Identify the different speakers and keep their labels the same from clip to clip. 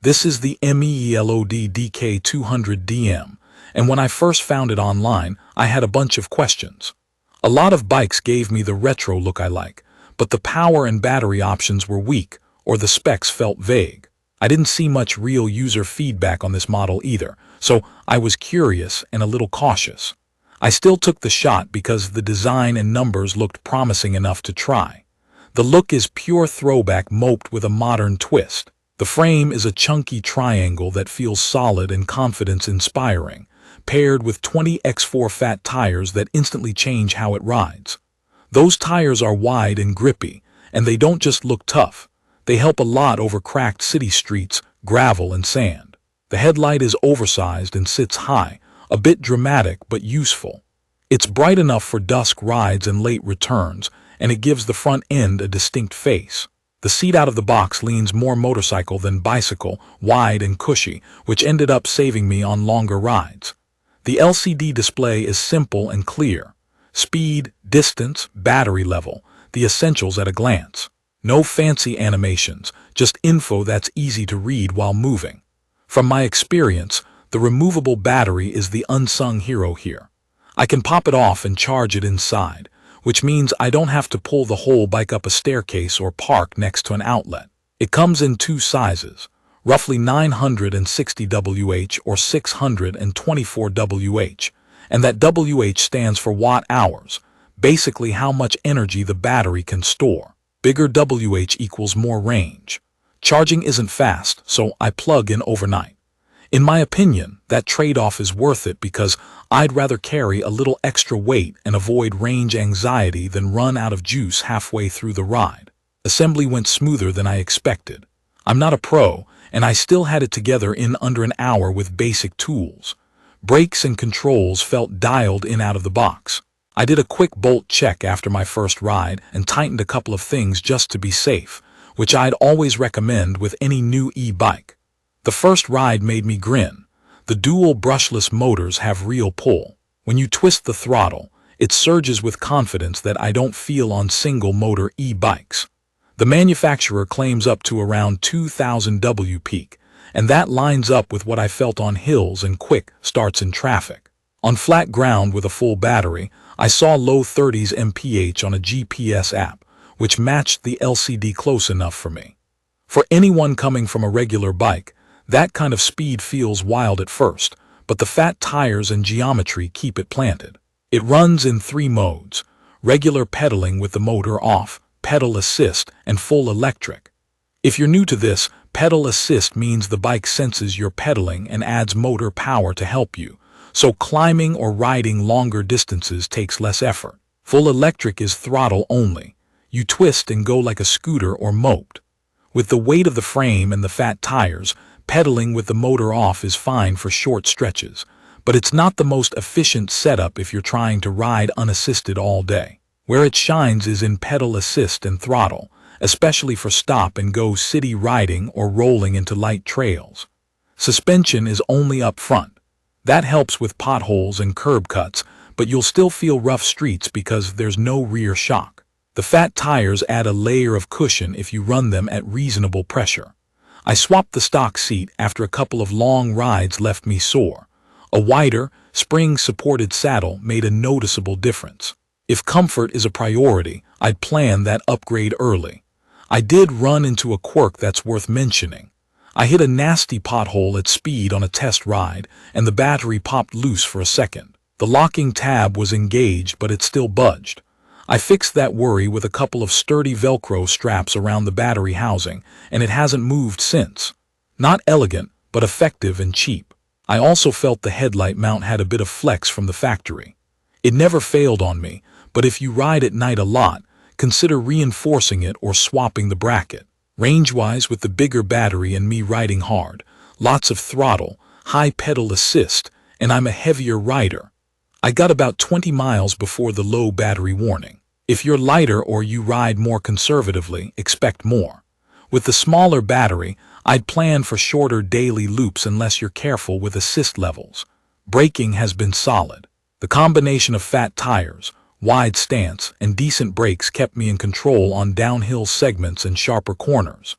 Speaker 1: This is the MEELOD DK200DM, and when I first found it online, I had a bunch of questions. A lot of bikes gave me the retro look I like, but the power and battery options were weak, or the specs felt vague. I didn't see much real user feedback on this model either, so I was curious and a little cautious. I still took the shot because the design and numbers looked promising enough to try. The look is pure throwback moped with a modern twist. The frame is a chunky triangle that feels solid and confidence-inspiring, paired with 20x4 fat tires that instantly change how it rides. Those tires are wide and grippy, and they don't just look tough. They help a lot over cracked city streets, gravel, and sand. The headlight is oversized and sits high, a bit dramatic but useful. It's bright enough for dusk rides and late returns, and it gives the front end a distinct face. The seat out of the box leans more motorcycle than bicycle, wide and cushy, which ended up saving me on longer rides. The LCD display is simple and clear. Speed, distance, battery level, the essentials at a glance. No fancy animations, just info that's easy to read while moving. From my experience, the removable battery is the unsung hero here. I can pop it off and charge it inside, which means I don't have to pull the whole bike up a staircase or park next to an outlet. It comes in two sizes, roughly 960 Wh or 624 Wh, and that Wh stands for watt-hours, basically how much energy the battery can store. Bigger Wh equals more range. Charging isn't fast, so I plug in overnight. In my opinion, that trade-off is worth it because I'd rather carry a little extra weight and avoid range anxiety than run out of juice halfway through the ride. Assembly went smoother than I expected. I'm not a pro, and I still had it together in under an hour with basic tools. Brakes and controls felt dialed in out of the box. I did a quick bolt check after my first ride and tightened a couple of things just to be safe, which I'd always recommend with any new e-bike. The first ride made me grin. The dual brushless motors have real pull. When you twist the throttle, it surges with confidence that I don't feel on single-motor e-bikes. The manufacturer claims up to around 2000W peak, and that lines up with what I felt on hills and quick starts in traffic. On flat ground with a full battery, I saw low 30s mph on a GPS app, which matched the LCD close enough for me. For anyone coming from a regular bike, that kind of speed feels wild at first, but the fat tires and geometry keep it planted. It runs in 3 modes: regular pedaling with the motor off, pedal assist, and full electric. If you're new to this, pedal assist means the bike senses you're pedaling and adds motor power to help you, so climbing or riding longer distances takes less effort. Full electric is throttle only. You twist and go like a scooter or moped. With the weight of the frame and the fat tires, pedaling with the motor off is fine for short stretches, but it's not the most efficient setup if you're trying to ride unassisted all day. Where it shines is in pedal assist and throttle, especially for stop-and-go city riding or rolling into light trails. Suspension is only up front. That helps with potholes and curb cuts, but you'll still feel rough streets because there's no rear shock. The fat tires add a layer of cushion if you run them at reasonable pressure. I swapped the stock seat after a couple of long rides left me sore. A wider, spring-supported saddle made a noticeable difference. If comfort is a priority, I'd plan that upgrade early. I did run into a quirk that's worth mentioning. I hit a nasty pothole at speed on a test ride, and the battery popped loose for a second. The locking tab was engaged, but it still budged. I fixed that worry with a couple of sturdy Velcro straps around the battery housing, and it hasn't moved since. Not elegant, but effective and cheap. I also felt the headlight mount had a bit of flex from the factory. It never failed on me, but if you ride at night a lot, consider reinforcing it or swapping the bracket. Range-wise, with the bigger battery and me riding hard, lots of throttle, high pedal assist, and I'm a heavier rider, I got about 20 miles before the low battery warning. If you're lighter or you ride more conservatively, expect more. With the smaller battery, I'd plan for shorter daily loops unless you're careful with assist levels. Braking has been solid. The combination of fat tires, wide stance, and decent brakes kept me in control on downhill segments and sharper corners.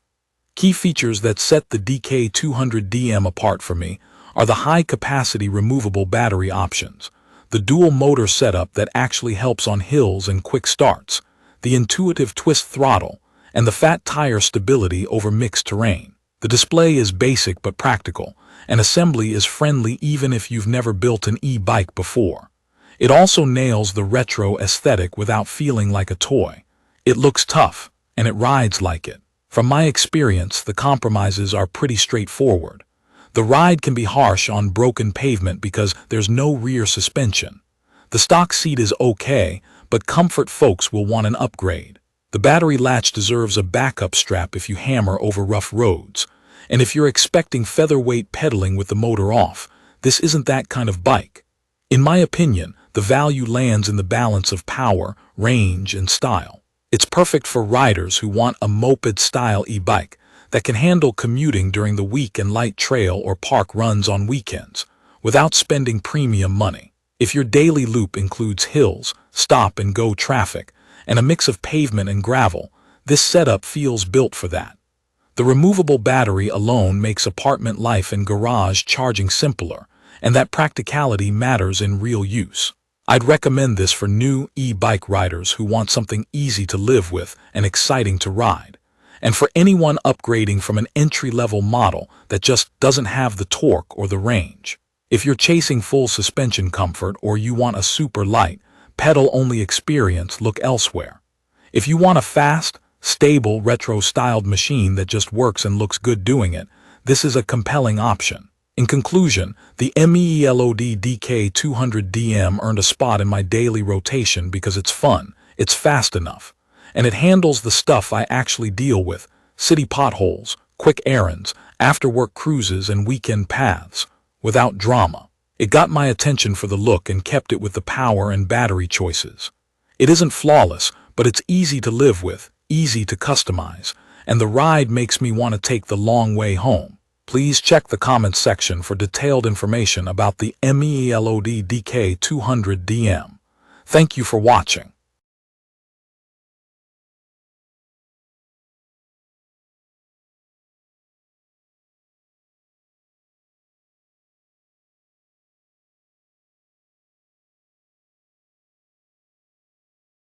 Speaker 1: Key features that set the DK200DM apart for me are the high-capacity removable battery options, the dual motor setup that actually helps on hills and quick starts, the intuitive twist throttle, and the fat tire stability over mixed terrain. The display is basic but practical, and assembly is friendly even if you've never built an e-bike before. It also nails the retro aesthetic without feeling like a toy. It looks tough, and it rides like it. From my experience, the compromises are pretty straightforward. The ride can be harsh on broken pavement because there's no rear suspension. The stock seat is okay, but comfort folks will want an upgrade. The battery latch deserves a backup strap if you hammer over rough roads. And if you're expecting featherweight pedaling with the motor off, this isn't that kind of bike. In my opinion, the value lands in the balance of power, range, and style. It's perfect for riders who want a moped-style e-bike that can handle commuting during the week and light trail or park runs on weekends, without spending premium money. If your daily loop includes hills, stop-and-go traffic, and a mix of pavement and gravel, this setup feels built for that. The removable battery alone makes apartment life and garage charging simpler, and that practicality matters in real use. I'd recommend this for new e-bike riders who want something easy to live with and exciting to ride, and for anyone upgrading from an entry-level model that just doesn't have the torque or the range. If you're chasing full suspension comfort or you want a super light, pedal-only experience, look elsewhere. If you want a fast, stable, retro-styled machine that just works and looks good doing it, this is a compelling option. In conclusion, the MEELOD DK200DM earned a spot in my daily rotation because it's fun, it's fast enough, and it handles the stuff I actually deal with: city potholes, quick errands, after-work cruises, and weekend paths, without drama. It got my attention for the look and kept it with the power and battery choices. It isn't flawless, but it's easy to live with, easy to customize, and the ride makes me want to take the long way home. Please check the comments section for detailed information about the MEELOD DK200DM. Thank you for watching.